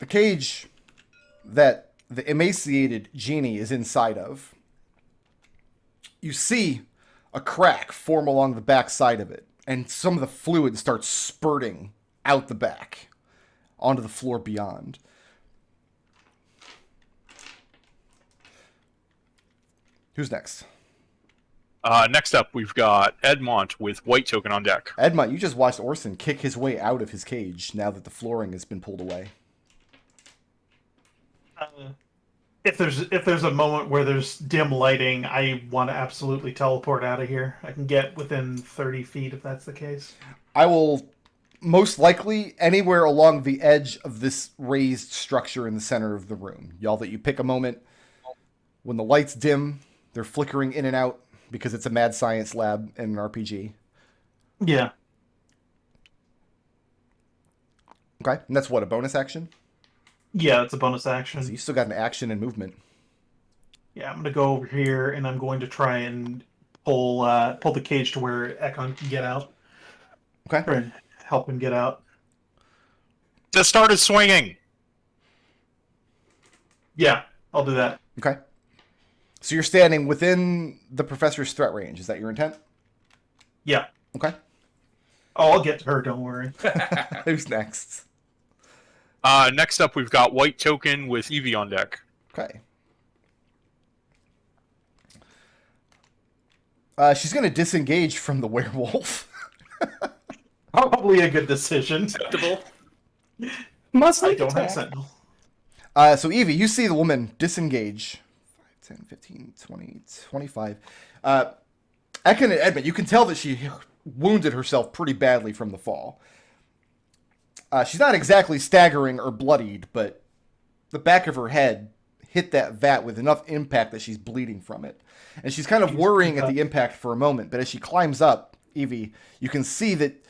cage that the emaciated Genie is inside of, you see a crack form along the back side of it, and some of the fluid starts spurting out the back onto the floor beyond. Who's next? Next up, we've got Edmont with white token on deck. Edmont, you just watched Orson kick his way out of his cage now that the flooring has been pulled away. If there's a moment where there's dim lighting, I want to absolutely teleport out of here. I can get within 30 feet if that's the case. I will most likely anywhere along the edge of this raised structure in the center of the room. Y'all that you pick a moment when the lights dim, they're flickering in and out because it's a mad science lab and an RPG. Yeah. Okay, and that's what, a bonus action? Yeah, it's a bonus action. So you still got an action and movement. Yeah, I'm gonna go over here and I'm going to try and pull the cage to where Ekon can get out. Okay. Try and help him get out. Just started swinging. Yeah, I'll do that. Okay. So you're standing within the professor's threat range. Is that your intent? Yeah. Okay. Oh, I'll get to her, don't worry. Who's next? Next up, we've got white token with Evie on deck. Okay. She's going to disengage from the werewolf. Probably a good decision. Acceptable. Must I like don't have attack. Sentinel. So Evie, you see the woman disengage. 5, 10, 15, 20, 25. Ekon and Edmont, you can tell that she wounded herself pretty badly from the fall. She's not exactly staggering or bloodied, but the back of her head hit that vat with enough impact that she's bleeding from it. And she's kind of worrying at the impact for a moment, but as she climbs up, Evie, you can see that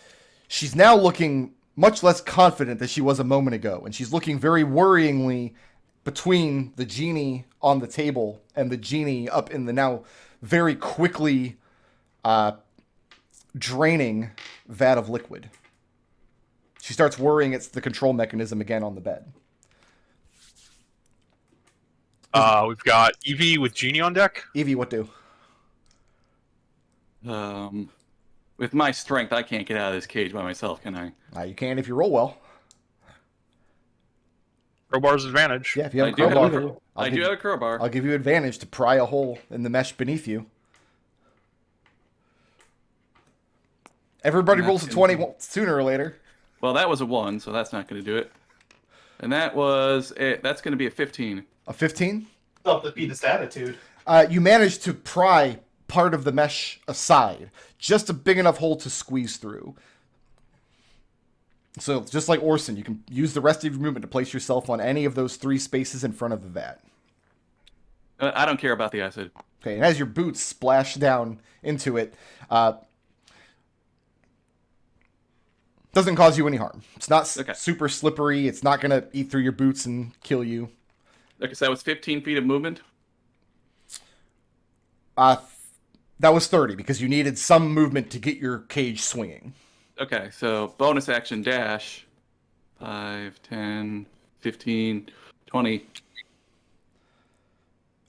she's now looking much less confident than she was a moment ago, and she's looking very worryingly between the Genie on the table and the Genie up in the now very quickly draining vat of liquid. She starts worrying it's the control mechanism again on the bed. We've got Evie with Genie on deck. Evie, what do? With my strength, I can't get out of this cage by myself, can I? You can if you roll well. Crowbar's advantage. Yeah, if you have I a do have crowbar, a- I do have a crowbar. I'll give you advantage to pry a hole in the mesh beneath you. Everybody rolls a 20 sooner or later. Well, that was a 1, so that's not going to do it. And that's going to be a 15. A 15? Self-defeatist attitude. You manage to pry part of the mesh aside. Just a big enough hole to squeeze through. So, just like Orson, you can use the rest of your movement to place yourself on any of those 3 spaces in front of the vat. I don't care about the acid. Okay, and as your boots splash down into it, doesn't cause you any harm. It's not super slippery. It's not going to eat through your boots and kill you. Okay, so that was 15 feet of movement? That was 30 because you needed some movement to get your cage swinging. Okay, so bonus action dash. 5, 10, 15, 20.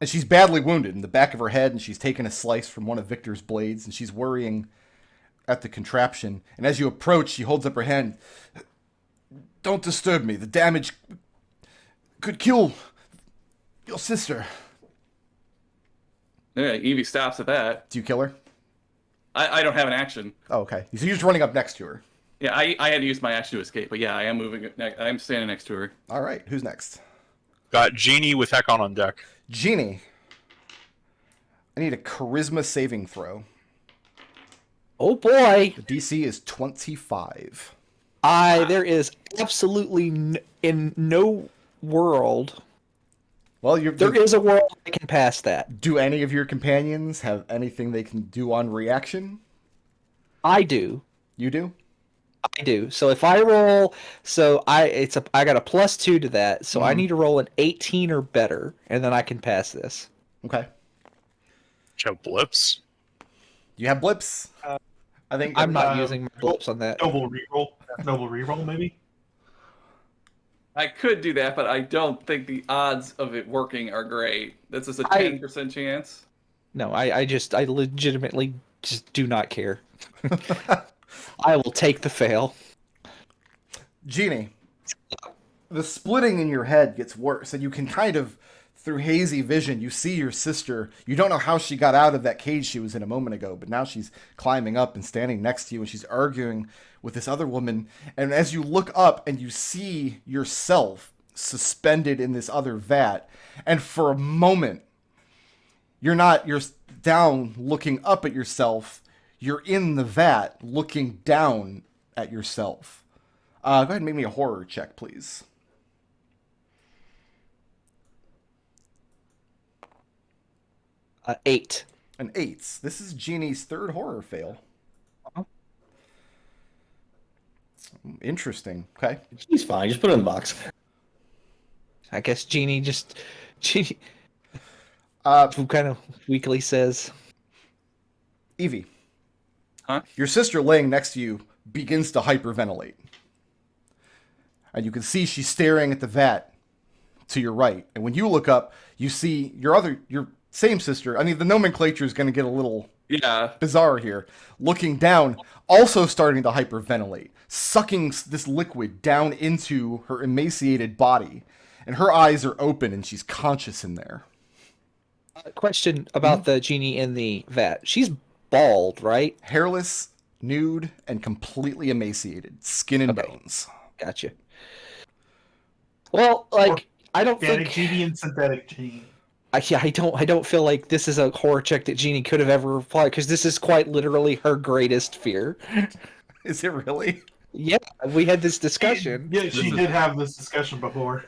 And she's badly wounded in the back of her head, and she's taken a slice from one of Victor's blades, and she's worrying at the contraption. And as you approach, she holds up her hand. Don't disturb me. The damage could kill your sister. Yeah, Evie stops at that. Do you kill her? I don't have an action. Oh, okay. So you're just running up next to her. Yeah, I had to use my action to escape, but yeah, I am moving. I'm standing next to her. All right. Who's next? Got Genie with Ekon on deck. Genie. I need a charisma saving throw. Oh boy. The DC is 25. There is absolutely in no world. Well, There is a world I can pass that. Do any of your companions have anything they can do on reaction? I do. You do? I do. So if I roll, I got a +2 to that, so I need to roll an 18 or better, and then I can pass this. Okay. Show blips. You have blips? I think I'm not using my blips on that. Noble reroll. Noble reroll, maybe? I could do that, but I don't think the odds of it working are great. This is a 10% chance. No, I legitimately just do not care. I will take the fail. Genie, the splitting in your head gets worse, and you can kind of, through hazy vision, you see your sister. You don't know how she got out of that cage she was in a moment ago, but now she's climbing up and standing next to you, and she's arguing with this other woman. And as you look up and you see yourself suspended in this other vat, and for a moment, you're down looking up at yourself. You're in the vat looking down at yourself. Go ahead and make me a horror check, please. 8. An 8. This is Genie's third horror fail. Uh-huh. Interesting. Okay. He's fine. Just put it in the box. I guess Genie kind of weakly says, Evie. Huh? Your sister laying next to you begins to hyperventilate. And you can see she's staring at the vat to your right. And when you look up, you see your same sister. I mean, the nomenclature is going to get a little bizarre here. Looking down, also starting to hyperventilate, sucking this liquid down into her emaciated body. And her eyes are open and she's conscious in there. Question about the Genie in the vat. She's bald, right? Hairless, nude, and completely emaciated. Skin and bones. Gotcha. Well, I don't Organic think Genie and synthetic Genie. I don't feel like this is a horror check that Genie could have ever applied, because this is quite literally her greatest fear. Is it really? Yeah, we had this discussion. Yeah, she did have this discussion before.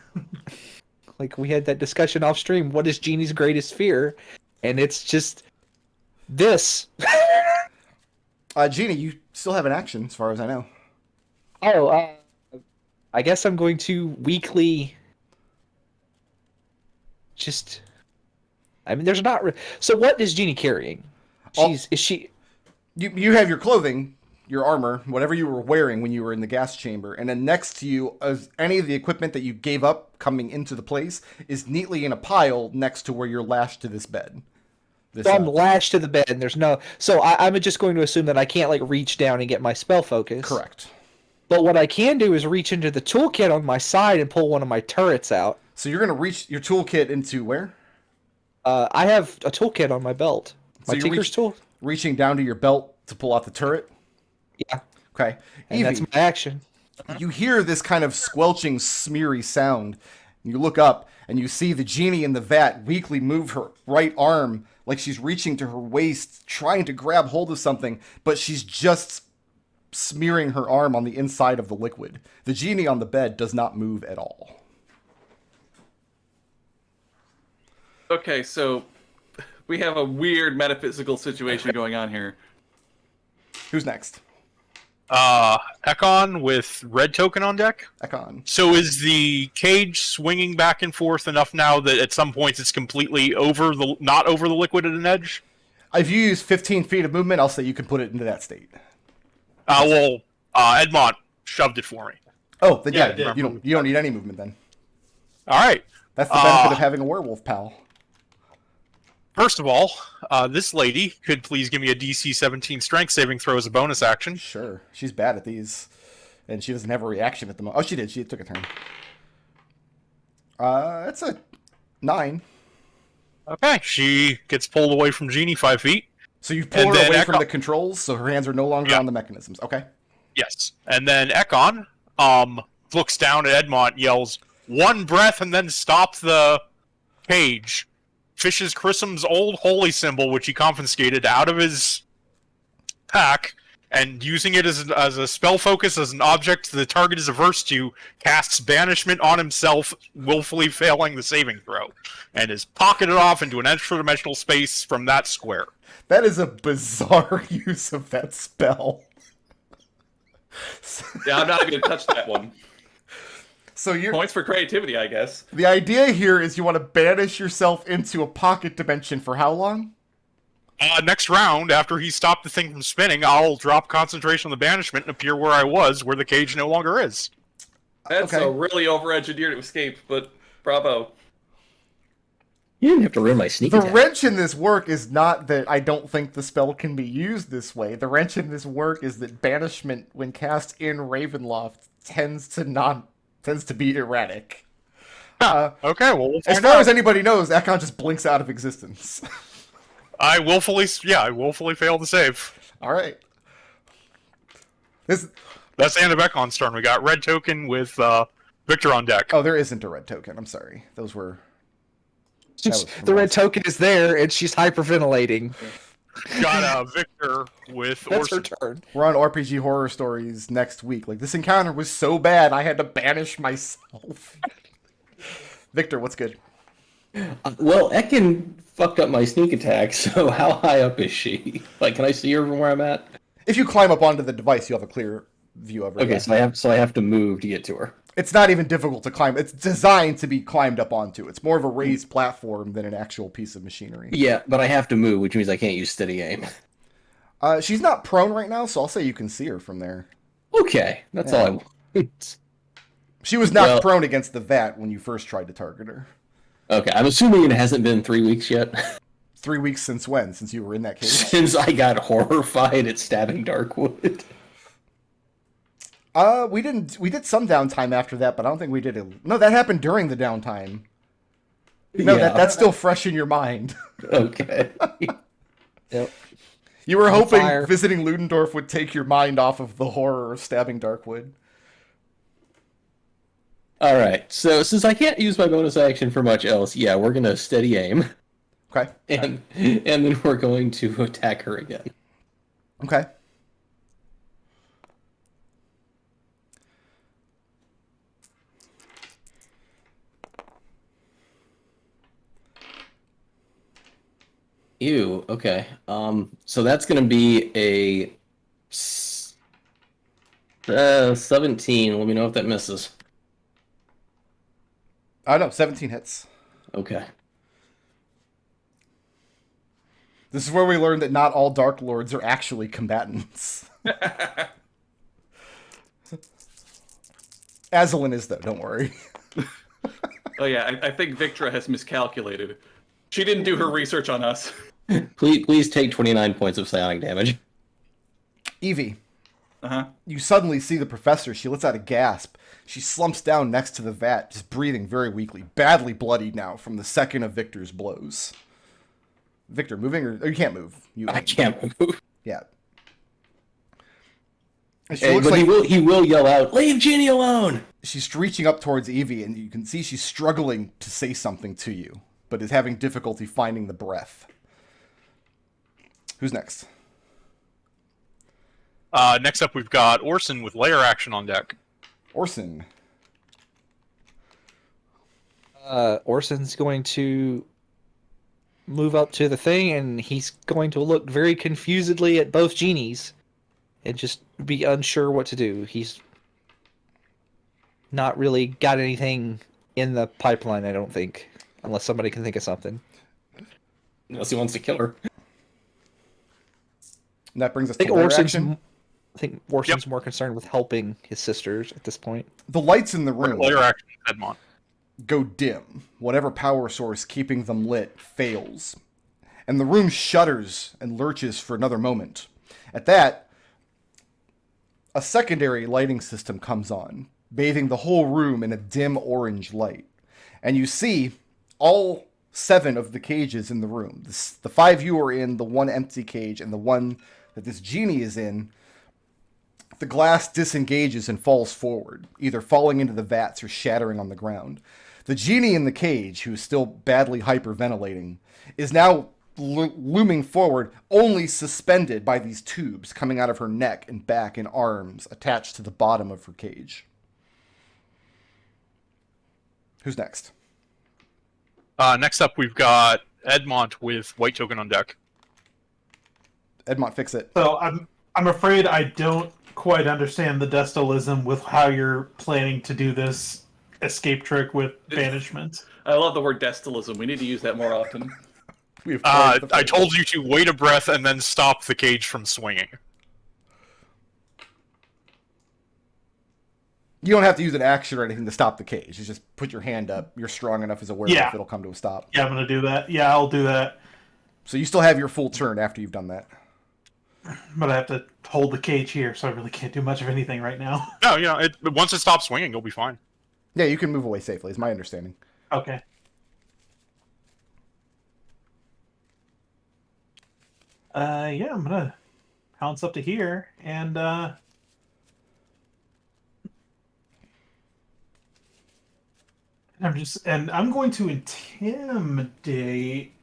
Like, we had that discussion off stream. What is Genie's greatest fear? And it's just this. Genie, you still have an action, as far as I know. Oh, I guess I'm going to weakly just. I mean, there's not. So, what is Genie carrying? Is she? You have your clothing, your armor, whatever you were wearing when you were in the gas chamber, and then next to you, any of the equipment that you gave up coming into the place is neatly in a pile next to where you're lashed to this bed. So I'm lashed to the bed, and there's no. So I'm just going to assume that I can't reach down and get my spell focus. Correct. But what I can do is reach into the toolkit on my side and pull one of my turrets out. So you're gonna reach your toolkit into where? I have a toolkit on my belt. My Tinker's tool. Reaching down to your belt to pull out the turret? Yeah. Okay. And that's my action. You hear this kind of squelching, smeary sound. You look up, and you see the Genie in the vat weakly move her right arm like she's reaching to her waist, trying to grab hold of something, but she's just smearing her arm on the inside of the liquid. The Genie on the bed does not move at all. Okay, so we have a weird metaphysical situation going on here. Who's next? Ekon with red token on deck. Ekon. So is the cage swinging back and forth enough now that at some points it's completely not over the liquid at an edge? If you use 15 feet of movement, I'll say you can put it into that state. Edmont shoved it for me. Oh, then Yeah, you don't need any movement then. All right. That's the benefit of having a werewolf pal. First of all, this lady could please give me a DC 17 strength saving throw as a bonus action. Sure. She's bad at these. And she doesn't have a reaction at the moment. Oh, she did. She took a turn. That's a 9. Okay. She gets pulled away from Genie 5 feet. So you pull And her then away from Ekon- the controls, so her hands are no longer on the mechanisms. Okay. Yes. And then Ekon looks down at Edmont, yells, "One breath and then stop the cage." Fishes Chrism's old holy symbol, which he confiscated out of his pack, and using it as a spell focus as an object the target is averse to, casts banishment on himself, willfully failing the saving throw, and is pocketed off into an extra-dimensional space from that square. That is a bizarre use of that spell. Yeah, I'm not going to touch that one. So you're Points for creativity, I guess. the idea here is you want to banish yourself into a pocket dimension for how long? Next round, after he stopped the thing from spinning, I'll drop concentration on the banishment and appear where I was, where the cage no longer is. That's Okay. a really over-engineered escape, but bravo. You didn't have to ruin my sneak The attack. wrench in this work is not that I don't think the spell can be used this way. The wrench in this work is that banishment, when cast in Ravenloft, tends to be erratic. Okay, well, we'll As find far out. as anybody knows, Ekon just blinks out of existence. I willfully failed to save. All right. This. That's the end of Ekon's turn. We got red token with Victor on deck. Oh, there isn't a red token. I'm sorry. Those were. That was The red nice. token is there, and she's hyperventilating. Got Victor with That's her Orson. turn. We're on RPG Horror Stories next week. Like, this encounter was so bad, I had to banish myself. Victor, what's good? Well, Ekon fucked up my sneak attack, so how high up is she? Like, can I see her from where I'm at? If you climb up onto the device, you have a clear view of her. Okay, yeah. so I have to move to get to her. It's not even difficult to climb. It's designed to be climbed up onto. It's more of a raised platform than an actual piece of machinery. Yeah, but I have to move, which means I can't use steady aim. She's not prone right now, so I'll say you can see her from there. Okay, that's all I want. She was knocked Well- prone against the vat when you first tried to target her. Okay, I'm assuming it hasn't been 3 weeks yet. 3 weeks since when? Since you were in that cage? Since I got horrified at stabbing Darkwood. We did some downtime after that, but I don't think we did it. No, that happened during the downtime. No, Yeah. that's still fresh in your mind. Okay. Yep. You were hoping fire. visiting Ludendorff would take your mind off of the horror of stabbing Darkwood. Alright, so since I can't use my bonus action for much else, yeah, we're gonna steady aim. Okay. And then we're going to attack her again. Okay. Ew, okay. So that's gonna be a 17. Let me know if that misses. Oh no, 17 hits. Okay. This is where we learn that not all Dark Lords are actually combatants. Evelyn is though, don't worry. Oh yeah, I think Victra has miscalculated. She didn't do her research on us. Please take 29 points of psionic damage. Evie, Uh-huh. you suddenly see the professor. She lets out a gasp. She slumps down next to the vat, just breathing very weakly, badly bloodied now from the second of Victor's blows. Victor, moving or you can't move. I can't move. Yeah. And she Hey, looks but like he will yell out, "Leave Genie alone!" she's reaching up towards Evie, and you can see she's struggling to say something to you, but is having difficulty finding the breath. Who's next? Next up, we've got Orson with layer action on deck. Orson. Orson's going to move up to the thing, and he's going to look very confusedly at both genies and just be unsure what to do. He's not really got anything in the pipeline, I don't think, unless somebody can think of something. Unless he wants to kill her. And that brings us I think to layer Orson's, action. more concerned with helping his sisters at this point. The lights in the room Layer action, Edmont. go dim. Whatever power source keeping them lit fails. And the room shudders and lurches for another moment. At that, a secondary lighting system comes on, bathing the whole room in a dim orange light. And you see all 7 of the cages in the room. The 5 you are in, the 1 empty cage, and the one that this genie is in. The glass disengages and falls forward, either falling into the vats or shattering on the ground. The genie in the cage, who is still badly hyperventilating, is now looming forward, only suspended by these tubes coming out of her neck and back and arms attached to the bottom of her cage. Who's next? Next up, we've got Edmont with white token on deck. Edmont, fix it. So I'm afraid I don't quite understand the Destilism with how you're planning to do this escape trick with banishment. I love the word destilism. We need to use that more often. We have coined the I phrase. told you to wait a breath and then stop the cage from swinging. You don't have to use an action or anything to stop the cage. You just put your hand up. You're strong enough as a werewolf, Yeah. it'll come to a stop. Yeah, I'm gonna do that. Yeah, I'll do that. So you still have your full turn after you've done that. But I have to hold the cage here, so I really can't do much of anything right now. No, once it stops swinging, you'll be fine. Yeah, you can move away safely, is my understanding. Okay. Yeah, I'm gonna pounce up to here, and I'm going to intimidate.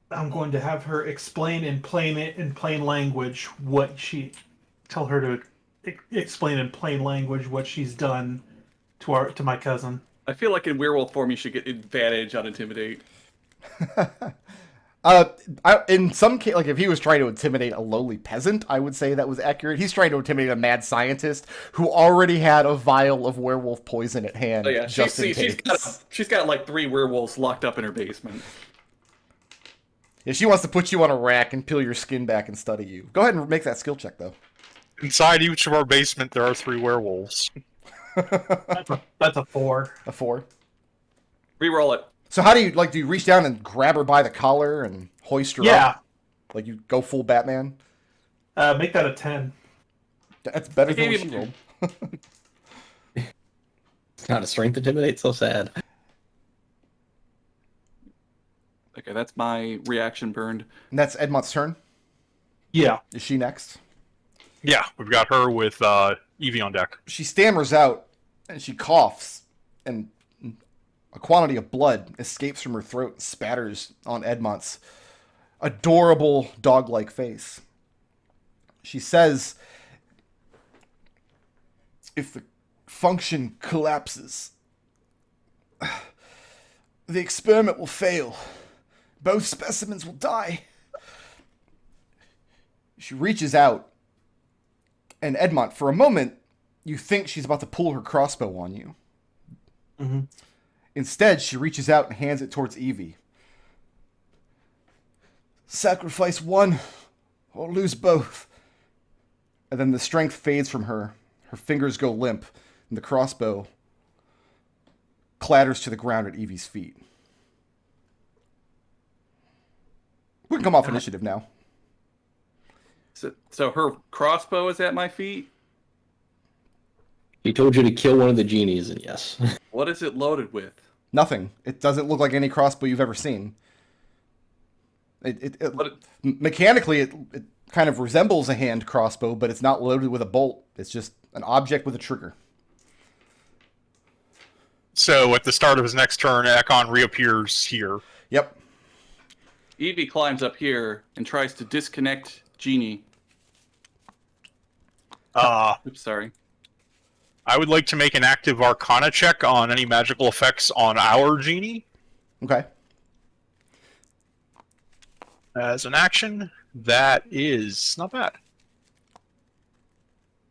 I'm going to have her explain in plain language what she. Tell her to explain in plain language what she's done to my cousin. I feel like in werewolf form, you should get advantage on intimidate. In some case, like if he was trying to intimidate a lowly peasant, I would say that was accurate. He's trying to intimidate a mad scientist who already had a vial of werewolf poison at hand. Oh yeah, just in case. she's got like 3 werewolves locked up in her basement. Yeah, she wants to put you on a rack and peel your skin back and study you. Go ahead and make that skill check, though. Inside each of our basement, there are 3 werewolves. That's a 4. A 4. Reroll it. So how do you, like, do you reach down and grab her by the collar and hoist her up? Like you go full Batman? Make that a 10. That's better than what she rolled. It's not a strength intimidate, so sad. Okay, that's my reaction burned. And that's Edmont's turn. Yeah. Is she next? Yeah, we've got her with Evie on deck. She stammers out and she coughs, and a quantity of blood escapes from her throat and spatters on Edmont's adorable dog-like face. She says, "If the function collapses, the experiment will fail. Both specimens will die." She reaches out, and Edmont, for a moment, you think she's about to pull her crossbow on you. Mm-hmm. Instead, she reaches out and hands it towards Evie. "Sacrifice one, or lose both." And then the strength fades from her. Her fingers go limp, and the crossbow clatters to the ground at Evie's feet. We can come off initiative now. So her crossbow is at my feet? He told you to kill one of the genies, and yes. What is it loaded with? Nothing. It doesn't look like any crossbow you've ever seen. Mechanically, it kind of resembles a hand crossbow, but it's not loaded with a bolt. It's just an object with a trigger. So at the start of his next turn, Ekon reappears here. Yep. Evie climbs up here and tries to disconnect Genie. Oops, sorry. I would like to make an active Arcana check on any magical effects on our Genie. Okay. As an action, that is not bad.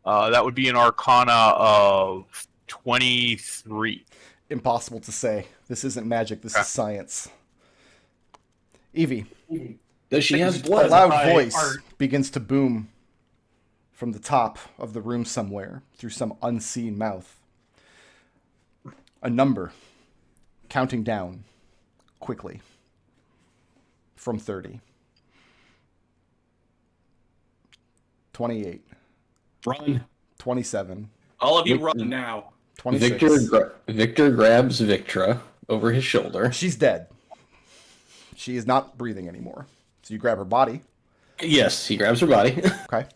That would be an Arcana of 23. Impossible to say. This isn't magic. This is science. Evie. Does she have A blood? loud by voice art. begins to boom from the top of the room somewhere through some unseen mouth. A number counting down quickly from 30. 28. Run. 27. All of you run now. 26. Victor grabs Victra over his shoulder. She's dead. She is not breathing anymore. So you grab her body. Yes, he grabs her body. Okay.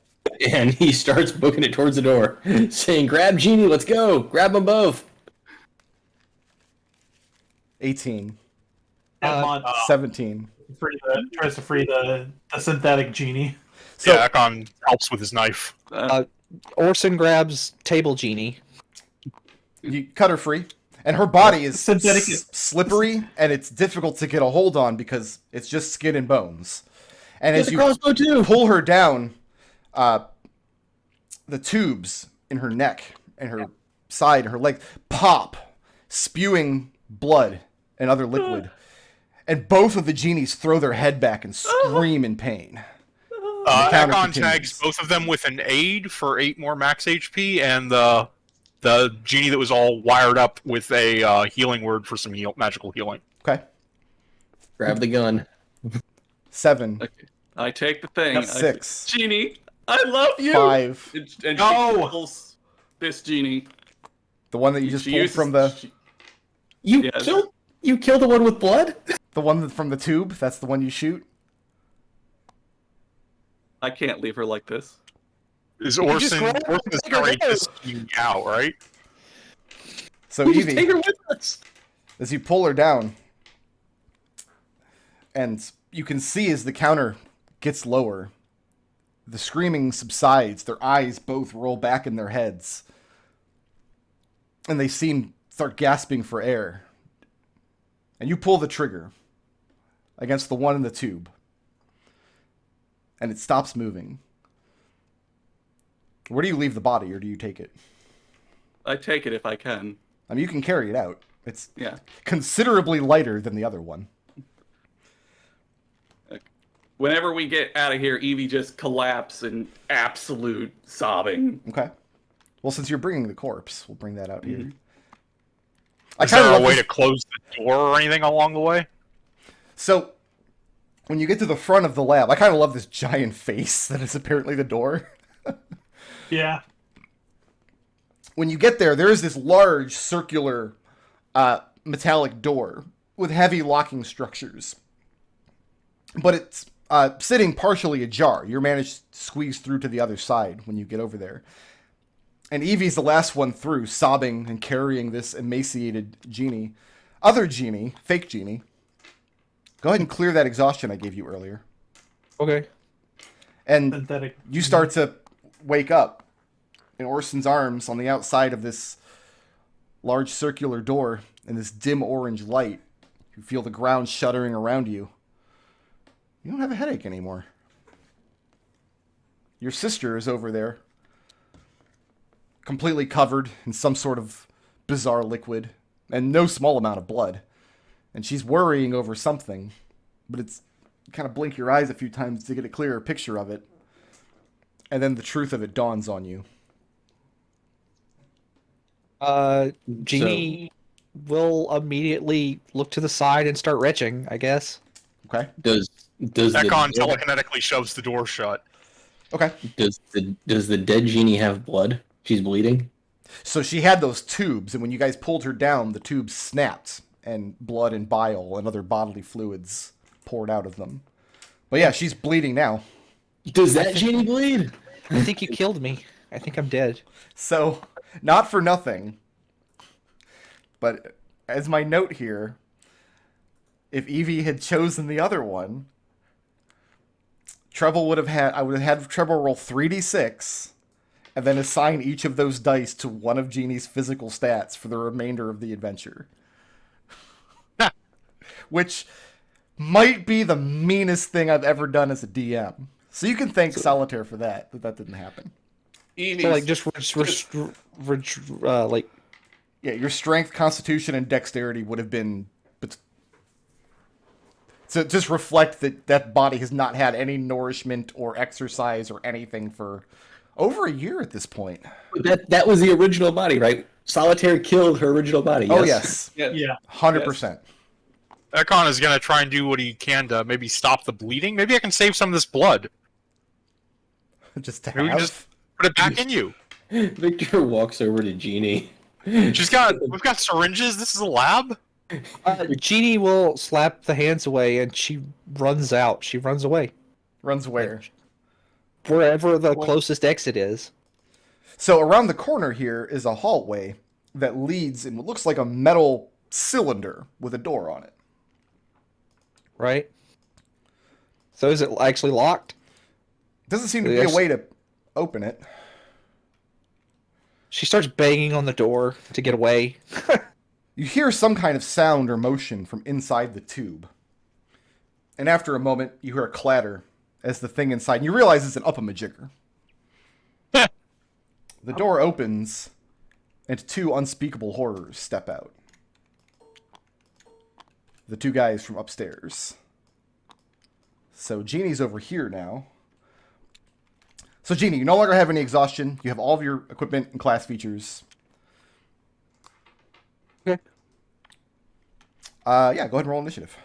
And he starts booking it towards the door, saying, "Grab Genie, let's go. Grab them both." 18. Edmont 17. tries to free the synthetic genie. So, Yeah, Ekon helps with his knife. Orson grabs table Genie. you cut her free. And her body is Synthetic- slippery, and it's difficult to get a hold on because it's just skin and bones. And Get as the you crossbow too. pull her down, the tubes in her neck and her side, her leg, pop, spewing blood and other liquid. And both of the genies throw their head back and scream in pain. counter Ekon continues. tags both of them with an aid for 8 more max HP, and the The genie that was all wired up with a healing word for some magical healing. Okay. Grab the gun. 7. Okay. I take the thing. That's 6. Genie, I love you. 5. And No! she pulls this genie. The one that you just She pulled uses- from the she- You Yes. killed the one with blood? from the tube. That's the one you shoot. I can't leave her like this. Is You just Orson grab her is and take her already down. just you out, right? So We just take Evie, her with us. as you pull her down, and you can see as the counter gets lower, the screaming subsides. Their eyes both roll back in their heads, and they start gasping for air. And you pull the trigger against the one in the tube, and it stops moving. Where do you leave the body, or do you take it? I take it if I can. I mean, you can carry it out. It's Yeah. considerably lighter than the other one. Whenever we get out of here, Evie just collapses in absolute sobbing. Okay. Well, since you're bringing the corpse, we'll bring that out here. Is there a way to close the door or anything along the way? So, when you get to the front of the lab, I kind of love this giant face that is apparently the door. Yeah. When you get there, there is this large circular metallic door with heavy locking structures. But it's sitting partially ajar. You're managed to squeeze through to the other side when you get over there. And Evie's the last one through, sobbing and carrying this emaciated genie. Other genie, fake genie, go ahead and clear that exhaustion I gave you earlier. Okay. And Synthetic. you start to wake up in Orson's arms on the outside of this large circular door in this dim orange light. You feel the ground shuddering around you. You don't have a headache anymore. Your sister is over there, completely covered in some sort of bizarre liquid and no small amount of blood. And she's worrying over something, but it's you kind of blink your eyes a few times to get a clearer picture of it. And then the truth of it dawns on you. Genie will immediately look to the side and start retching, I guess. Okay? Does Ekon the telekinetically shoves the door shut. Okay. does the dead genie have blood? She's bleeding. So she had those tubes, and when you guys pulled her down, the tubes snapped, and blood and bile and other bodily fluids poured out of them. But yeah, she's bleeding now. Does that genie bleed? I think you killed me. I think I'm dead. So, not for nothing, but as my note here, if Evie had chosen the other one, Treble would have had, I would have had Treble roll 3d6, and then assign each of those dice to one of Genie's physical stats for the remainder of the adventure. Which might be the meanest thing I've ever done as a DM. So you can thank Solitayre for that didn't happen. Evie's, So like just like Yeah, your strength, constitution, and dexterity would have been to just reflect that that body has not had any nourishment or exercise or anything for over a year at this point. That was the original body, right? Solitayre killed her original body. Oh, yes. yeah, Yeah. 100%. Ekon is going to try and do what he can to maybe stop the bleeding. Maybe I can save some of this blood. Just to Maybe we can have. just put it back in you. Victor walks over to Genie. We've got syringes. This is a lab. Genie will slap the hands away and she runs out. She runs away. Runs where? Wherever the closest exit is. So around the corner here is a hallway that leads in what looks like a metal cylinder with a door on it. Right? So is it actually locked? Doesn't seem to be Yes. a way to open it. She starts banging on the door to get away. You hear some kind of sound or motion from inside the tube. And after a moment, you hear a clatter as the thing inside, and you realize it's an up-a-majigger. The door opens, and two unspeakable horrors step out. The two guys from upstairs. So Genie's over here now. So Genie, you no longer have any exhaustion. You have all of your equipment and class features. Okay. Yeah, go ahead and roll initiative.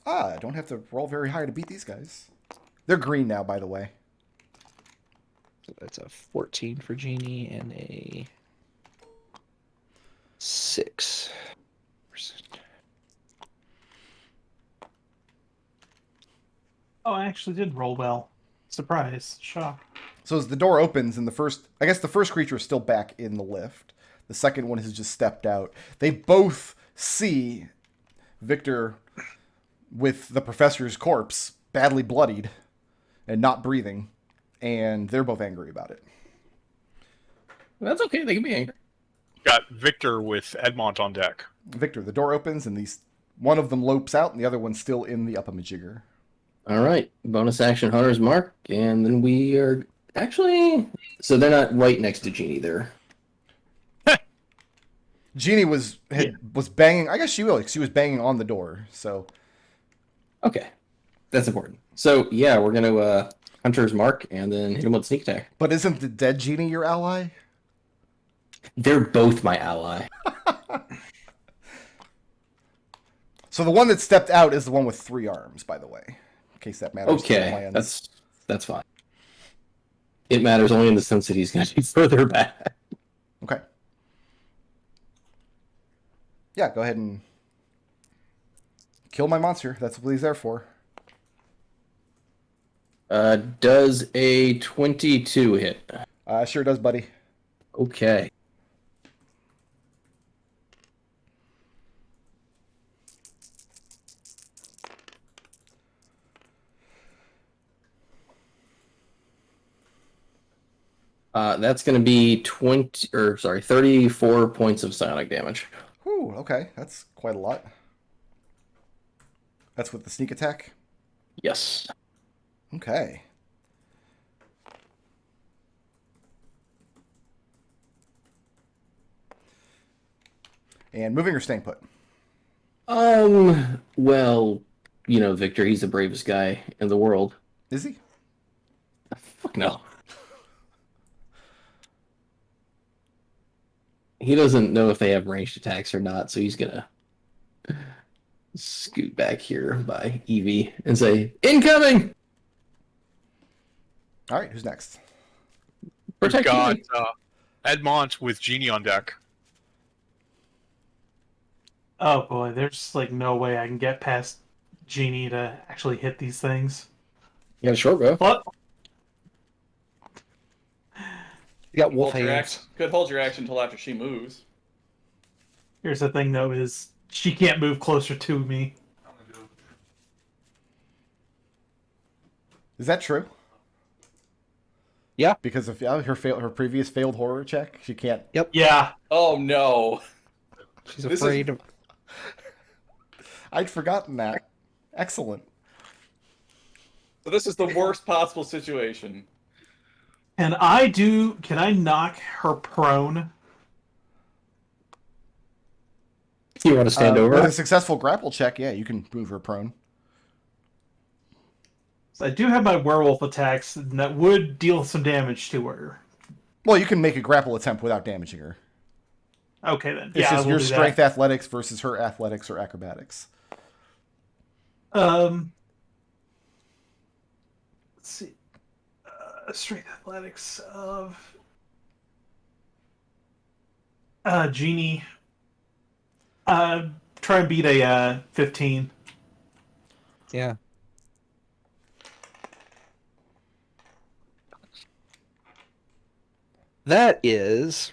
I don't have to roll very high to beat these guys. They're green now, by the way. So that's a 14 for Genie and a 6. Oh, I actually did roll well. Surprise. Shock. So as the door opens and I guess the first creature is still back in the lift. The second one has just stepped out. They both see Victor with the professor's corpse, badly bloodied and not breathing, and they're both angry about it. That's okay. They can be angry. Got Victor with Edmont on deck. Victor, the door opens and one of them lopes out and the other one's still in the upper-majigger. All right. Bonus action Hunter's Mark. And then we are actually... So they're not right next to Genie. They're... Genie was banging. I guess she was banging on the door. So Okay. That's important. So, yeah, we're going to Hunter's Mark and then hit him with sneak attack. but isn't the dead Genie your ally? They're both my ally. So the one that stepped out is the one with 3 arms, by the way, in case that matters. to the Okay. plans. That's fine. It matters only in the sense that he's going to be further back. Okay. Yeah, go ahead and kill my monster. That's what he's there for. Does a 22 hit? Sure does, buddy. Okay. That's going to be 34 points of psionic damage. Whew, okay. That's quite a lot. That's with the sneak attack? Yes. Okay. And moving or staying put? Well, Victor, he's the bravest guy in the world. Is he? Fuck no. He doesn't know if they have ranged attacks or not, so he's gonna scoot back here by Evie and say, "Incoming!" All right, who's next? Protect Got me. Edmont with Genie on deck. Oh boy, there's like no way I can get past Genie to actually hit these things. You got a short bow. But You got wolf Hold your hands. action. Could hold your action until after she moves. here's the thing though, is she can't move closer to me. Is that true? Yeah. Because of her previous failed horror check, she can't. Yeah. Oh no. She's This is- afraid of. I'd forgotten that. Excellent. So this is the worst possible situation. Can I knock her prone? You want to stand With over? a successful grapple check, yeah, you can move her prone. So I do have my werewolf attacks that would deal some damage to her. Well, you can make a grapple attempt without damaging her. Okay then. It's Yeah, just we'll your do strength athletics versus her athletics or acrobatics. that. Let's see. Strength athletics of Genie. Try and beat a 15. Yeah. That is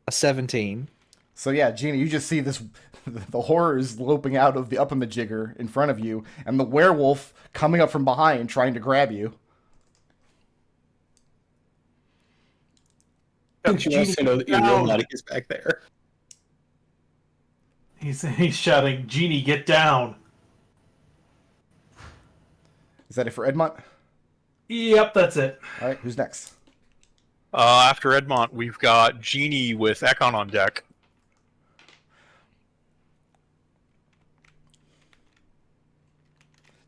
a 17. So yeah, Genie, you just see this the horrors loping out of the upper-majigger in front of you, and the werewolf coming up from behind trying to grab you. She wants to know that your real body is back there. He's shouting, "Genie, get down!" Is that it for Edmont? Yep, that's it. All right, who's next? After Edmont, we've got Genie with Ekon on deck.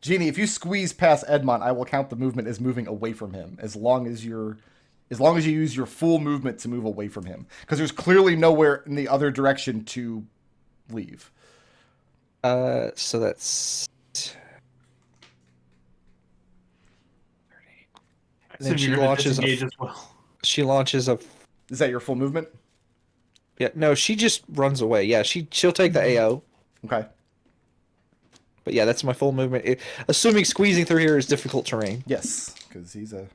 Genie, if you squeeze past Edmont, I will count the movement as moving away from him, as long as you're as long as you use your full movement to move away from him, because there's clearly nowhere in the other direction to leave. So that's. And then So you're gonna disengage as well. She launches a. Is that your full movement? Yeah, no, she just runs away. Yeah, she'll take the AO. Okay. But yeah, that's my full movement. Assuming squeezing through here is difficult terrain. Yes, because he's a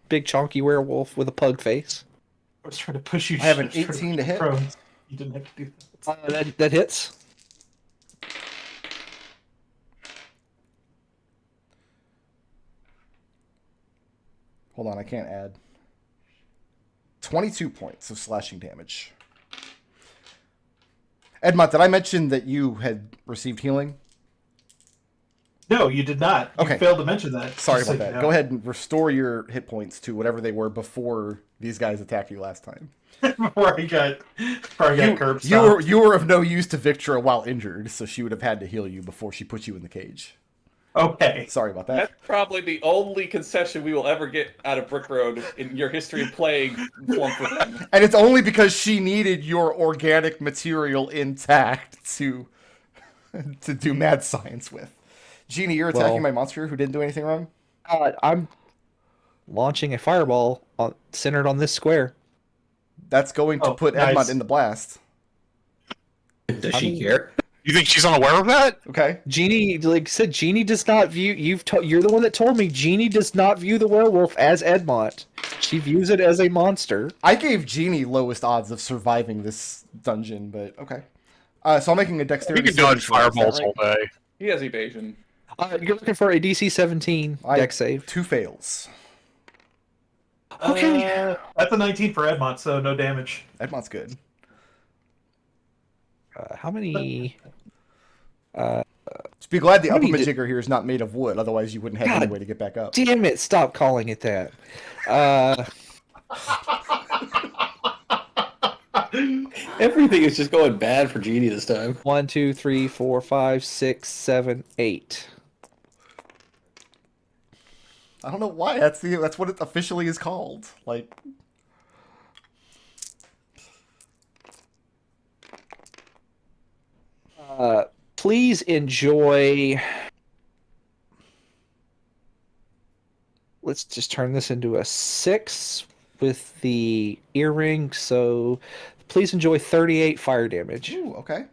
big chonky werewolf with a pug face. I was trying to push you. I have an 18 to hit. You didn't have to do that. That hits. Hold on, I can't add. 22 points of slashing damage. Edmont, did I mention that you had received healing? No, you did not. You Okay. failed to mention that. Sorry Just about so that. you know. Go ahead and restore your hit points to whatever they were before these guys attacked you last time. before I got curb You were of no use to Victra while injured, so she would have had to heal you before she put you in the cage. Okay. Sorry about that. That's probably the only concession we will ever get out of Brick Road in your history of playing Flumph with them. And it's only because she needed your organic material intact to do mad science with. Genie, you're attacking my monster who didn't do anything wrong? I'm launching a fireball centered on this square. That's going to put nice. Edmont in the blast. Does she care? You think she's unaware of that? Okay. Genie, like I said, Genie does not view. You're the one that told me Genie does not view the werewolf as Edmont. She views it as a monster. I gave Genie lowest odds of surviving this dungeon, but okay. So I'm making a You dexterity. can dodge saving throw, is that fireballs right? all day. He has evasion. You're looking for a DC 17 dex save. 2 fails. Okay. That's a 19 for Edmont, so no damage. Edmont's good. How many? Just be glad the How upper many did- majigger here is not made of wood, otherwise you wouldn't have any God way to get back up. Damn it! Stop calling it that. Everything is just going bad for Genie this time. 1, 2, 3, 4, 5, 6, 7, 8. I don't know why. That's what it officially is called. Like, Please enjoy. Let's just turn this into a 6 with the earring. So please enjoy 38 fire damage. ooh, okay.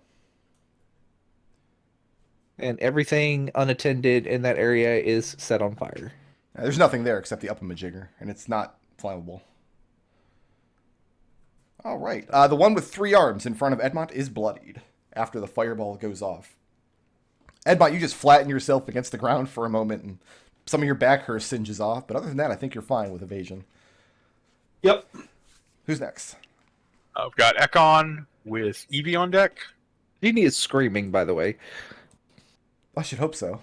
And everything unattended in that area is set on fire. There's nothing there except the upper majigger, and it's not flammable. All right. The one with 3 arms in front of Edmont is bloodied after the fireball goes off. Edmont, you just flatten yourself against the ground for a moment, and some of your back hair singes off. But other than that, I think you're fine with evasion. Yep. Who's next? I've got Ekon with Evie on deck. Genie is screaming, by the way. I should hope so.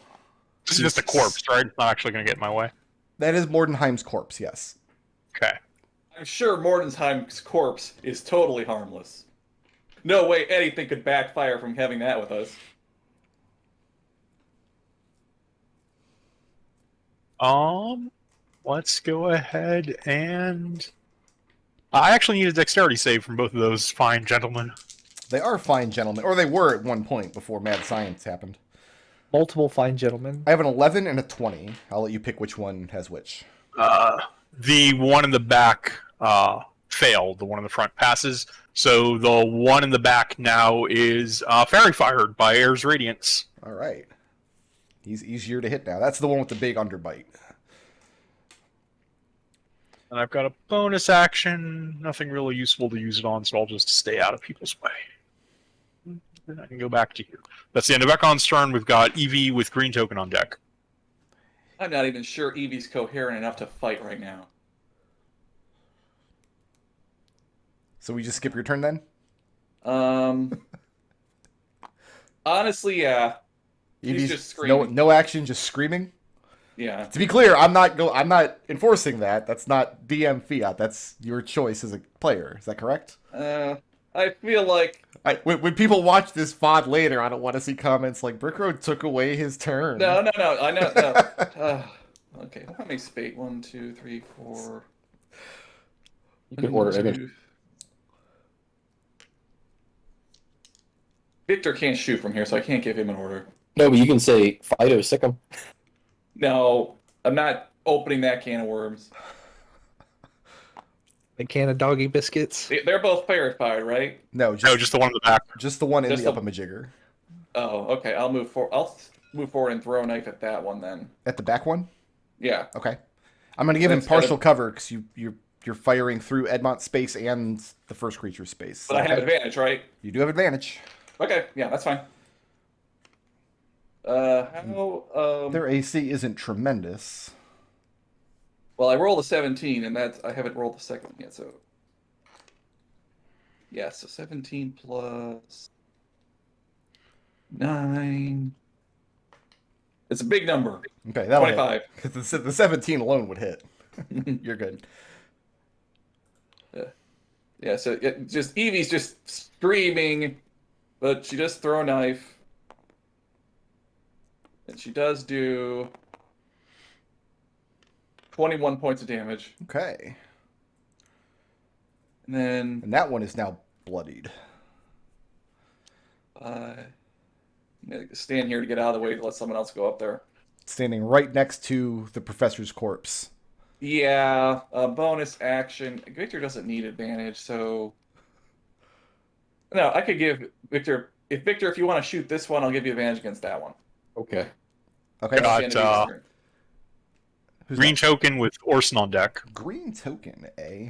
This is just a corpse, right? It's not actually going to get in my way. That is Mordenheim's corpse, yes. Okay. I'm sure Mordenheim's corpse is totally harmless. No way anything could backfire from having that with us. Let's go ahead and... I actually need a dexterity save from both of those fine gentlemen. They are fine gentlemen, or they were at one point before mad science happened. Multiple fine gentlemen. I have an 11 and a 20. I'll let you pick which one has which. The one in the back failed. The one in the front passes. So the one in the back now is fairy fired by Air's Radiance. All right. He's easier to hit now. That's the one with the big underbite. And I've got a bonus action. Nothing really useful to use it on, so I'll just stay out of people's way. Then I can go back to you. That's the end of Ekon's turn. We've got Evie with green token on deck. I'm not even sure Evie's coherent enough to fight right now. So we just skip your turn then? Honestly, yeah. Evie's just screaming. no action, just screaming. Yeah. To be clear, I'm not enforcing that. That's not DM fiat. That's your choice as a player. Is that correct? I feel like... When people watch this VOD later, I don't want to see comments like Brick Road took away his turn. No, I know, no. Okay, how many spade? 1, 2, 3, 4. You can order it. 2. Victor can't shoot from here, so I can't give him an order. No, but you can say Fido sick him. No, I'm not opening that can of worms. A can of doggy biscuits. They're both clarified, right? No, No, just the one in the back. just the one in Just the the- upper-majigger. Oh, okay. I'll move forward and throw a knife at that one then. At the back one? Yeah. Okay. I'm going to give him That's gotta- partial cover because you're firing through Edmont's space and the first creature's space. But I have advantage, right? You do have advantage. Okay, yeah, that's fine. How Their AC isn't tremendous. well, I rolled a 17, and I haven't rolled the second one yet, so yeah, so 17 plus 9. It's a big number. Okay, that'll 25. hit. 'Cause the 17 alone would hit. You're good. Yeah, so Evie's just screaming, but she does throw a knife. And she does do 21 points of damage. Okay. And then And that one is now bloodied. I'm gonna stand here to get out of the way to let someone else go up there. Standing right next to the professor's corpse. Yeah, bonus action. Victor doesn't need advantage, so no, I could give Victor. If you want to shoot this one, I'll give you advantage against that one. Okay. Okay. Got, At the end of your turn. Who's Green next? token with Orson on deck. Green token, eh?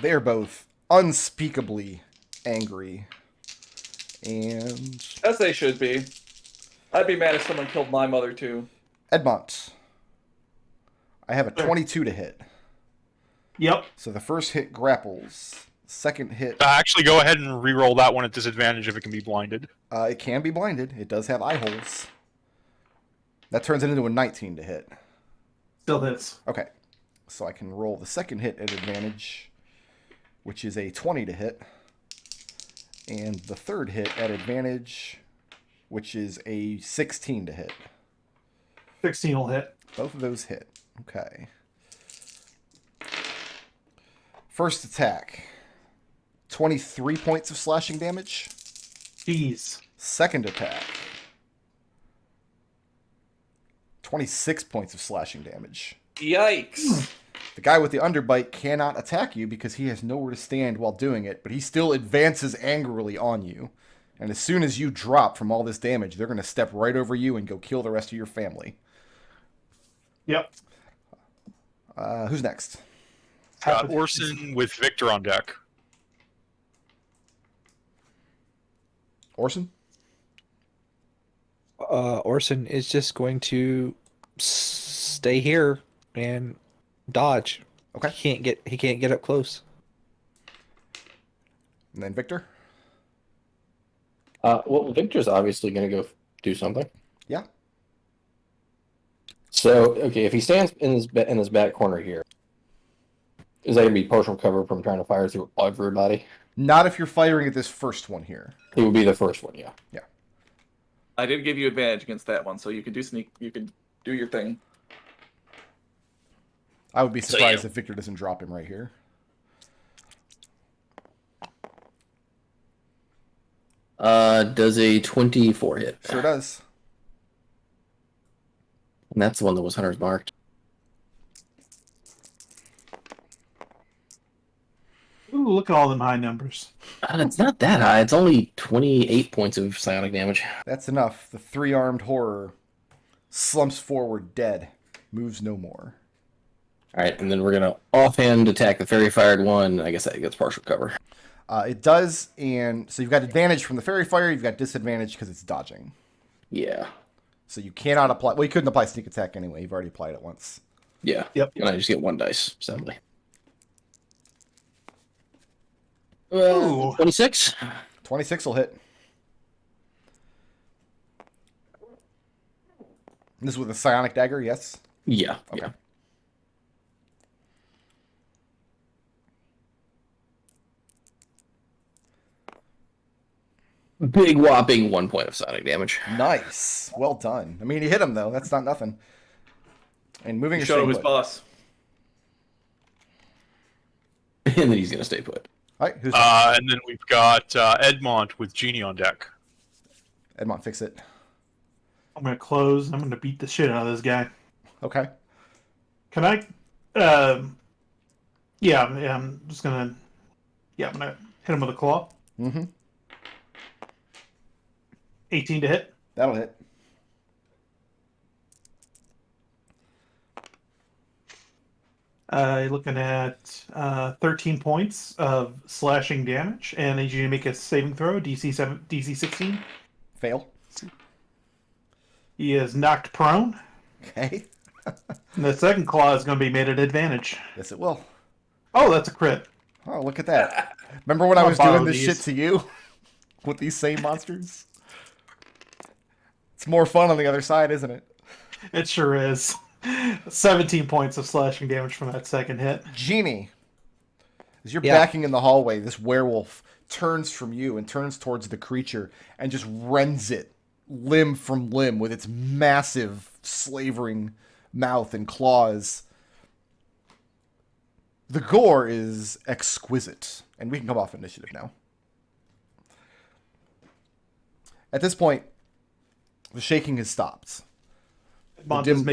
They are both unspeakably angry. And As they should be. I'd be mad if someone killed my mother too. Edmont. I have a 22 to hit. Yep. So the first hit grapples. Second hit, Actually, go ahead and re-roll that one at disadvantage if it can be blinded. it can be blinded. It does have eye holes. That turns it into a 19 to hit. Still hits. Okay. So I can roll the second hit at advantage, which is a 20 to hit. And the third hit at advantage, which is a 16 to hit. 16 will hit. Both of those hit. Okay. First attack. 23 points of slashing damage. Jeez. Second attack. 26 points of slashing damage. Yikes! The guy with the underbite cannot attack you because he has nowhere to stand while doing it, but he still advances angrily on you. And as soon as you drop from all this damage, they're going to step right over you and go kill the rest of your family. Yep. Who's next? Got Orson with Victor on deck. Orson? Orson is just going to stay here and dodge. Okay. He can't get up close. And then Victor? Well, Victor's obviously going to go do something. Yeah. So, okay, if he stands in his back corner here, is that going to be partial cover from trying to fire through everybody? Not if you're firing at this first one here. It would be the first one, yeah. I did give you advantage against that one, so you can do sneak. You can do your thing. I would be So, surprised yeah. if Victor doesn't drop him right here. Does a 24 hit? Sure does. And that's the one that was Hunter's marked. Ooh, look at all them high numbers. It's not that high. It's only 28 points of psionic damage. That's enough. The three-armed horror slumps forward dead. Moves no more. All right, and then we're going to offhand attack the fairy fired one. I guess that gets partial cover. It does, and so you've got advantage from the fairy fire. You've got disadvantage because it's dodging. Yeah. So you cannot apply... Well, you couldn't apply sneak attack anyway. You've already applied it once. Yeah. Yep. And I just get one dice, sadly. Ooh. 26. 26 will hit. This is with a psionic dagger, yes? Yeah. Okay. Yeah. Big whopping 1 point of sonic damage. Nice. Well done. I mean, you hit him, though. That's not nothing. And moving your Show stay his put. boss. And then he's going to stay put. All right, who's And then we've got Edmont with Genie on deck. Edmont, fix it. I'm gonna close. I'm gonna beat the shit out of this guy. Okay. Can I? Yeah, I'm just gonna. Yeah, I'm gonna hit him with a claw. Mm-hmm. 18 to hit. That'll hit. You're looking at 13 points of slashing damage, and I need you to make a saving throw, DC 16. Fail. He is knocked prone. Okay. And the second claw is going to be made at advantage. Yes, it will. Oh, that's a crit. Oh, look at that. Remember when I I'll was doing borrow this these. shit to you? With these same monsters? It's more fun on the other side, isn't it? It sure is. 17 points of slashing damage from that second hit. Genie, as you're Yeah. backing in the hallway, this werewolf turns from you and turns towards the creature and just rends it limb from limb with its massive slavering mouth and claws. The gore is exquisite, and we can come off initiative now. At this point, the shaking has stopped. Mont dim-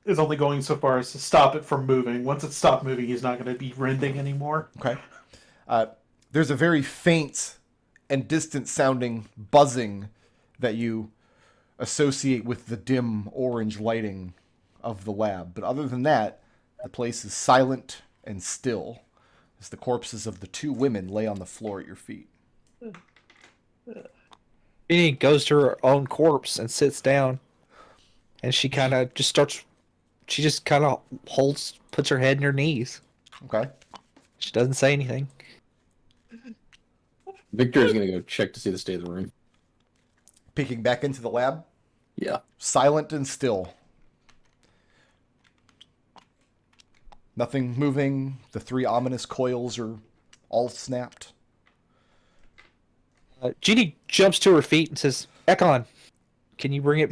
is only going so far as to stop it from moving. Once it stopped moving, he's not going to be rending anymore. Okay. There's a very faint and distant sounding buzzing that you associate with the dim orange lighting of the lab. But other than that, the place is silent and still as the corpses of the two women lay on the floor at your feet. Genie goes to her own corpse and sits down, and she kind of just starts. She just kind of puts her head in her knees. Okay. She doesn't say anything. Victor is going to go check to see the state of the room. Peeking back into the lab, Yeah. silent and still. Nothing moving. The three ominous coils are all snapped. Genie jumps to her feet and says, "Ekon, can you bring it?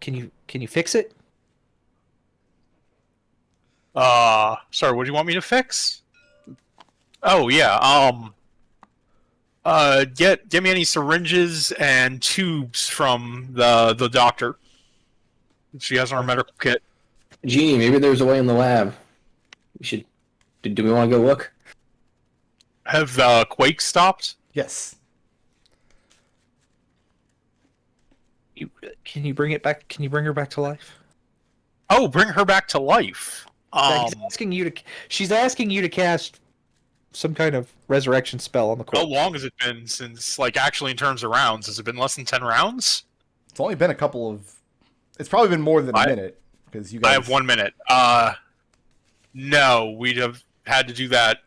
Can you fix it?" Sorry, what do you want me to fix? Oh yeah, get me any syringes and tubes from the doctor. She has our medical kit. Genie, maybe there's a way in the lab. We should. Do we want to go look? Have the quake stopped? Yes. Can you bring it back? Can you bring her back to life? Oh, bring her back to life. She's asking you to. She's asking you to cast some kind of resurrection spell on the How corpse. long has it been since, like, actually in terms of rounds? Has it been less than 10 rounds? It's only been a couple of... It's probably been more than a minute. Because you guys... I have 1 minute. No, we'd have had to do that.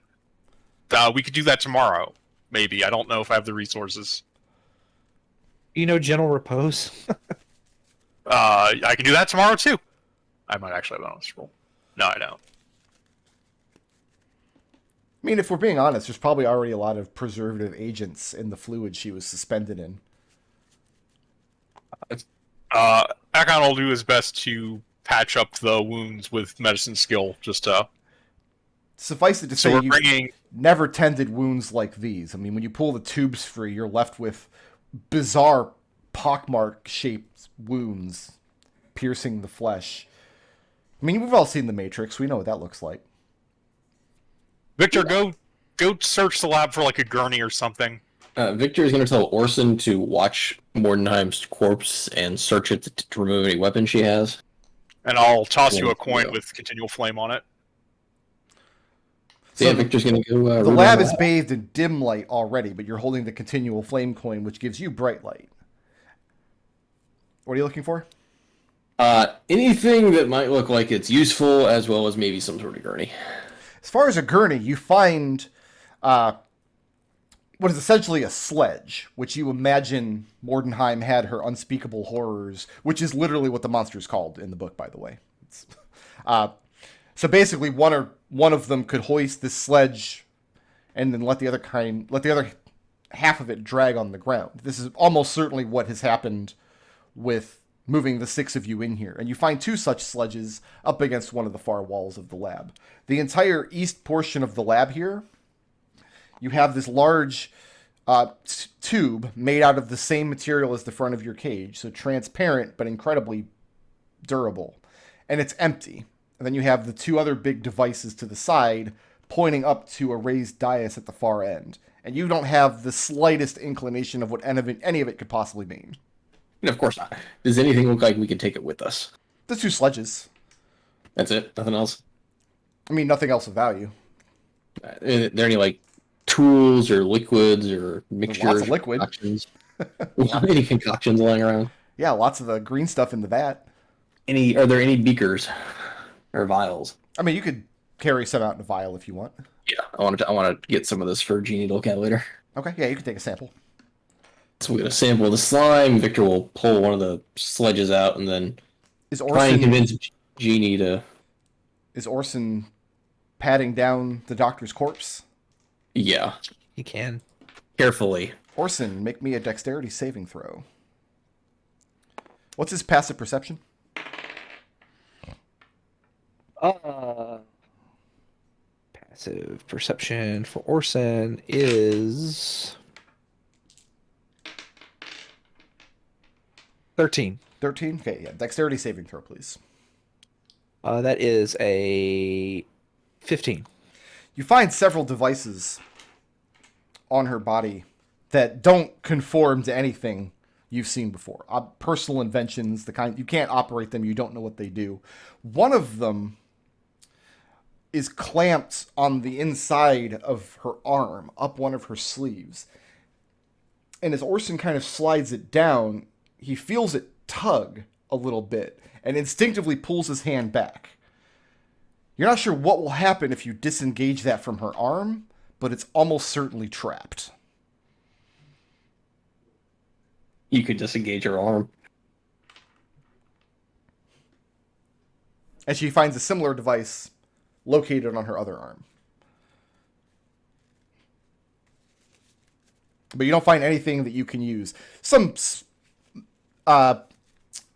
We could do that tomorrow, maybe. I don't know if I have the resources. You know, gentle repose. I can do that tomorrow, too. I might actually have a bonus roll. No, I don't. I mean, if we're being honest, there's probably already a lot of preservative agents in the fluid she was suspended in. Ekon will do his best to patch up the wounds with medicine skill, just to... Suffice it to So say, we're you bringing... never tended wounds like these. I mean, when you pull the tubes free, you're left with bizarre pockmark-shaped wounds piercing the flesh. I mean, we've all seen The Matrix. We know what that looks like. Victor, go search the lab for, like, a gurney or something. Victor is going to tell Orson to watch Mordenheim's corpse and search it to remove any weapons she has. And I'll toss you a coin Yeah. with continual flame on it. So yeah, Victor's going to go... The root lab on is bathed in dim light already, but you're holding the continual flame coin, which gives you bright light. What are you looking for? Anything that might look like it's useful, as well as maybe some sort of gurney. As far as a gurney, you find what is essentially a sledge, which you imagine Mordenheim had her unspeakable horrors, which is literally what the monster is called in the book, by the way. So basically, one of them could hoist this sledge, and then let the other half of it drag on the ground. This is almost certainly what has happened with moving the 6 of you in here. And you find 2 such sledges up against one of the far walls of the lab. The entire east portion of the lab here, you have this large tube made out of the same material as the front of your cage. So transparent, but incredibly durable. And it's empty. And then you have the 2 other big devices to the side pointing up to a raised dais at the far end. And you don't have the slightest inclination of what any of it could possibly mean. And of course not. Does anything look like we can take it with us? The 2 sledges. That's it? Nothing else? I mean, nothing else of value. Are there any, like, tools or liquids or mixtures? Lots of liquid. Concoctions? Any concoctions lying around? Yeah, lots of the green stuff in the vat. Are there any beakers or vials? I mean, you could carry some out in a vial if you want. Yeah, I want to get some of this for Genie to look at later. Okay, yeah, you can take a sample. So we get a sample of the slime. Victor will pull one of the sledges out and then try and convince Genie to... Is Orson patting down the doctor's corpse? Yeah. You can. Carefully. Orson, make me a dexterity saving throw. What's his passive perception? Passive perception for Orson is 13. 13? Okay, yeah. Dexterity saving throw, please. That is a 15. You find several devices on her body that don't conform to anything you've seen before. Personal inventions, the kind you can't operate them, you don't know what they do. One of them is clamped on the inside of her arm, up one of her sleeves. And as Orson kind of slides it down, he feels it tug a little bit and instinctively pulls his hand back. You're not sure what will happen if you disengage that from her arm, but it's almost certainly trapped. You could disengage her arm. And she finds a similar device located on her other arm. But you don't find anything that you can use. Some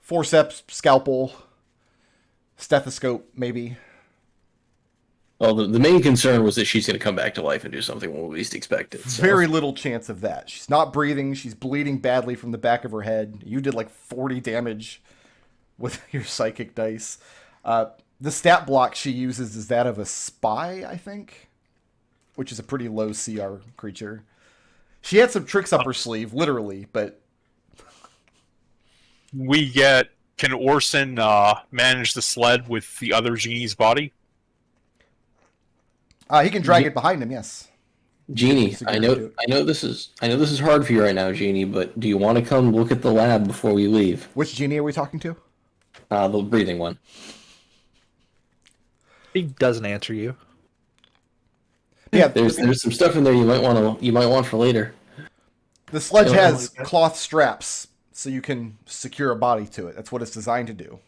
forceps, scalpel, stethoscope, maybe. Well, the main concern was that she's going to come back to life and do something when we least expect it. So. Very little chance of that. She's not breathing. She's bleeding badly from the back of her head. You did like 40 damage with your psychic dice. The stat block she uses is that of a spy, I think, which is a pretty low CR creature. She had some tricks up her sleeve, literally, but... Can Orson manage the sled with the other genie's body? He can drag it behind him, yes. Genie, I know this is hard for you right now, Genie, but do you want to come look at the lab before we leave? Which Genie are we talking to? The breathing one. He doesn't answer you. Yeah, there's some stuff in there you might want for later. The sledge has cloth straps, so you can secure a body to it. That's what it's designed to do.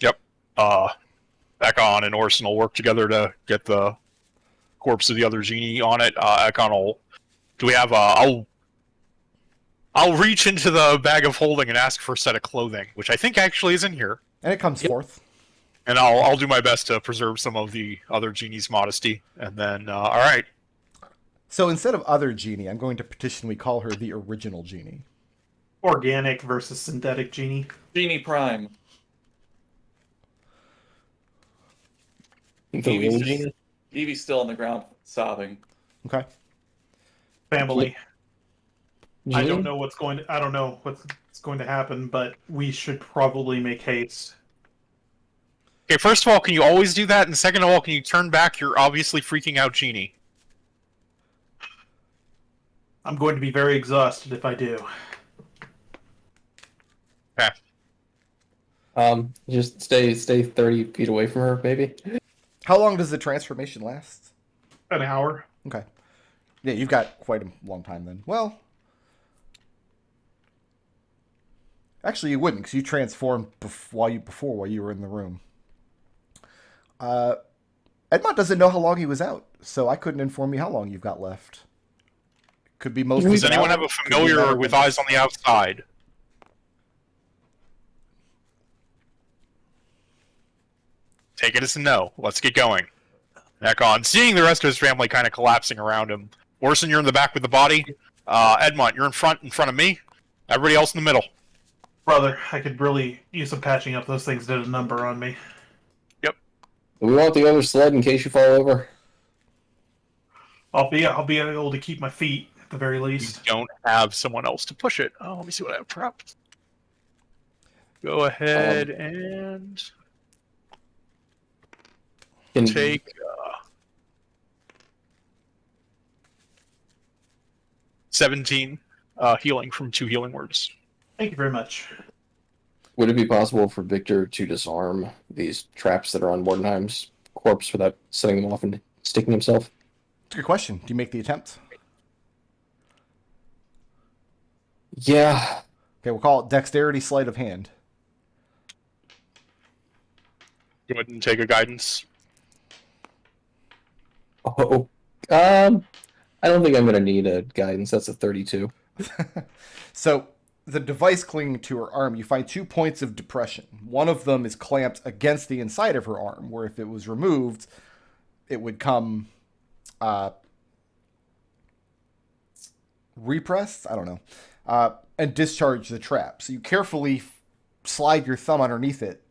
Yep. Ekon and Orson will work together to get the corpse of the other genie on it. Ekon will... Do we have I'll reach into the bag of holding and ask for a set of clothing, which I think actually is in here. And it comes forth. And I'll do my best to preserve some of the other genie's modesty. And then, all right. So instead of other Genie, I'm going to petition we call her the original Genie. Organic versus synthetic Genie. Genie Prime. Evie's still on the ground sobbing. Okay. Family. Genie? I don't know what's going to happen, but we should probably make haste. Okay, first of all, can you always do that? And second of all, can you turn back your obviously freaking out genie? I'm going to be very exhausted if I do. Okay. Just stay 30 feet away from her, maybe. How long does the transformation last? An hour. Okay. Yeah, you've got quite a long time then. Well, actually, you wouldn't, because you transformed while you were in the room. Edmont doesn't know how long he was out, so I couldn't inform you how long you've got left. Could be mostly. Does anyone have a familiar with eyes on the outside? Take it as a no. Let's get going. Ekon, seeing the rest of his family kind of collapsing around him. Orson, you're in the back with the body. Edmont, you're in front of me. Everybody else in the middle. Brother, I could really use some patching up. Those things did a number on me. Yep. We want the other sled in case you fall over. I'll be able to keep my feet at the very least. You don't have someone else to push it. Oh, let me see what I have prepped. Go ahead and take 17 healing from 2 healing words. Thank you very much. Would it be possible for Victor to disarm these traps that are on Mordenheim's corpse without setting them off and sticking himself? It's a good question. Do you make the attempt? Yeah. Okay, we'll call it Dexterity Sleight of Hand. Go ahead and take a guidance. Oh. I don't think I'm going to need a guidance. That's a 32. So, the device clinging to her arm, you find 2 points of depression. One of them is clamped against the inside of her arm, where if it was removed, it would come repressed? I don't know. And discharge the trap. So you carefully slide your thumb underneath it.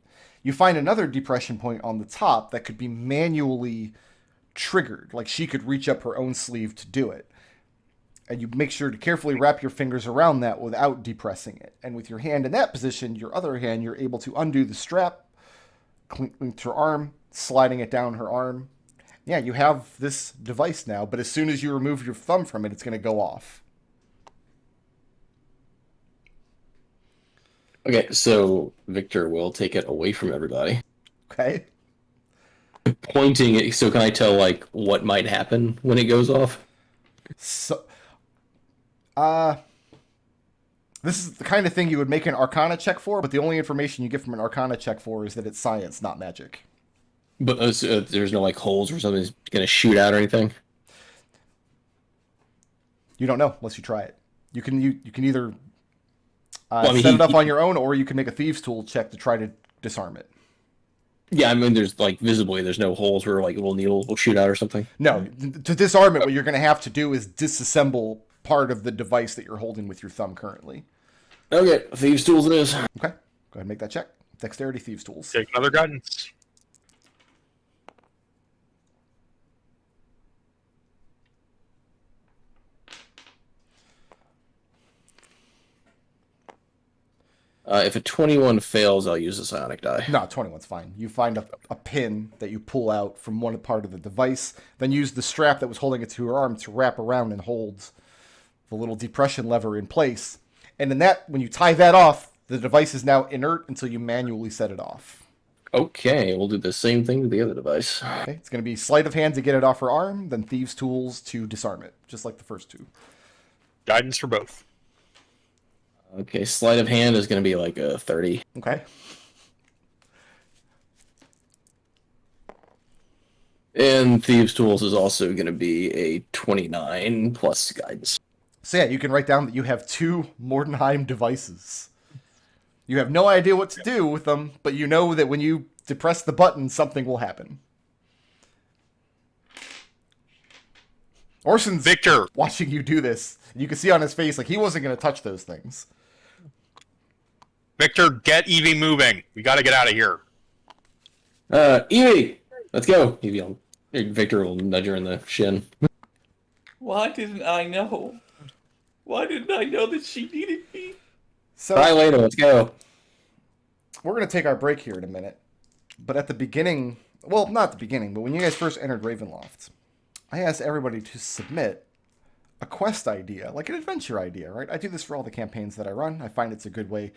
You find another depression point on the top that could be manually triggered. Like she could reach up her own sleeve to do it. And you make sure to carefully wrap your fingers around that without depressing it. And with your hand in that position, your other hand, you're able to undo the strap, clink to her arm, sliding it down her arm. Yeah, you have this device now, but as soon as you remove your thumb from it, it's going to go off. Okay, so Victor will take it away from everybody. Okay. Pointing it, so can I tell, like, what might happen when it goes off? So, this is the kind of thing you would make an Arcana check for, but the only information you get from an Arcana check for is that it's science, not magic. But there's no, like, holes or something's going to shoot out or anything? You don't know unless you try it. You can either Well, I mean, set it up on your own, or you can make a thieves' tool check to try to disarm it. Yeah, I mean, there's, like, visibly, there's no holes where, like, a little needle will shoot out or something? No, to disarm it, what you're going to have to do is disassemble part of the device that you're holding with your thumb currently. Okay, thieves' tools it is. Okay, go ahead and make that check. Dexterity, thieves' tools. Take another guidance. If a 21 fails, I'll use a psionic die. No, 21's fine. You find a pin that you pull out from one part of the device, then use the strap that was holding it to her arm to wrap around and hold the little depression lever in place. And in that, when you tie that off, the device is now inert until you manually set it off. Okay, we'll do the same thing with the other device. Okay, it's going to be sleight of hand to get it off her arm, then thieves' tools to disarm it, just like the first two. Guidance for both. Okay, sleight of hand is going to be like a 30. Okay. And thieves' tools is also going to be a 29 plus guidance. So yeah, you can write down that you have 2 Mordenheim devices. You have no idea what to do with them, but you know that when you depress the button, something will happen. Orson's Victor, watching you do this. You can see on his face, like, he wasn't going to touch those things. Victor, get Evie moving. We got to get out of here. Evie! Let's go! Evie, Victor will nudge her in the shin. Why didn't I know? Why didn't I know that she needed me? So, Bye later, let's go. we're going to take our break here in a minute. But at the beginning, well, not the beginning, but when you guys first entered Ravenloft, I asked everybody to submit a quest idea, like an adventure idea, right? I do this for all the campaigns that I run. I find it's a good way.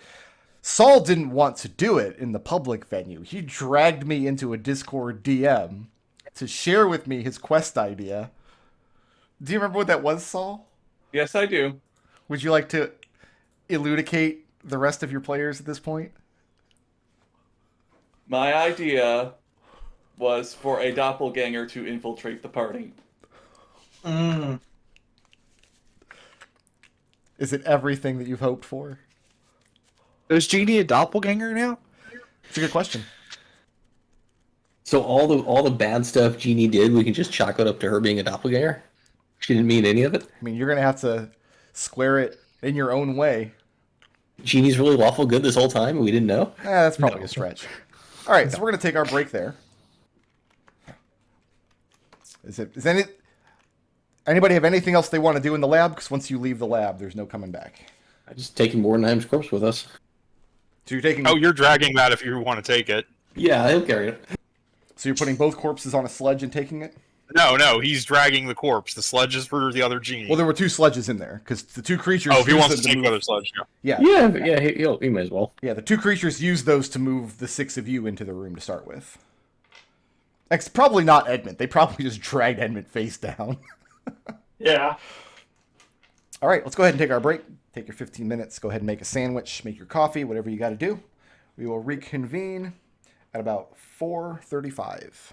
Saul didn't want to do it in the public venue. He dragged me into a Discord DM to share with me his quest idea. Do you remember what that was, Saul? Yes, I do. Would you like to elucidate the rest of your players at this point? My idea was for a doppelganger to infiltrate the party. Is it everything that you've hoped for? Is Genie a doppelganger now? It's a good question. So all the bad stuff Genie did, we can just chalk it up to her being a doppelganger? She didn't mean any of it? I mean, you're going to have to square it in your own way. Genie's really lawful good this whole time and we didn't know? That's probably a stretch. All right, so we're going to take our break there. Anybody have anything else they want to do in the lab? Because once you leave the lab, there's no coming back. I'm just taking Bordenheim's corpse with us. So you're taking... Oh, you're dragging that if you want to take it. Yeah, he'll carry it. So you're putting both corpses on a sledge and taking it? No, he's dragging the corpse. The sledge is for the other Genie. Well, there were 2 sledges in there, because the 2 creatures... Oh, if he used wants them to take move... the other sledge, yeah. Yeah, He might as well. Yeah, the 2 creatures used those to move the 6 of you into the room to start with. It's probably not Edmont. They probably just dragged Edmont face down. Yeah. All right, let's go ahead and take our break. Take your 15 minutes. Go ahead and make a sandwich, make your coffee, whatever you got to do. We will reconvene at about 4:35.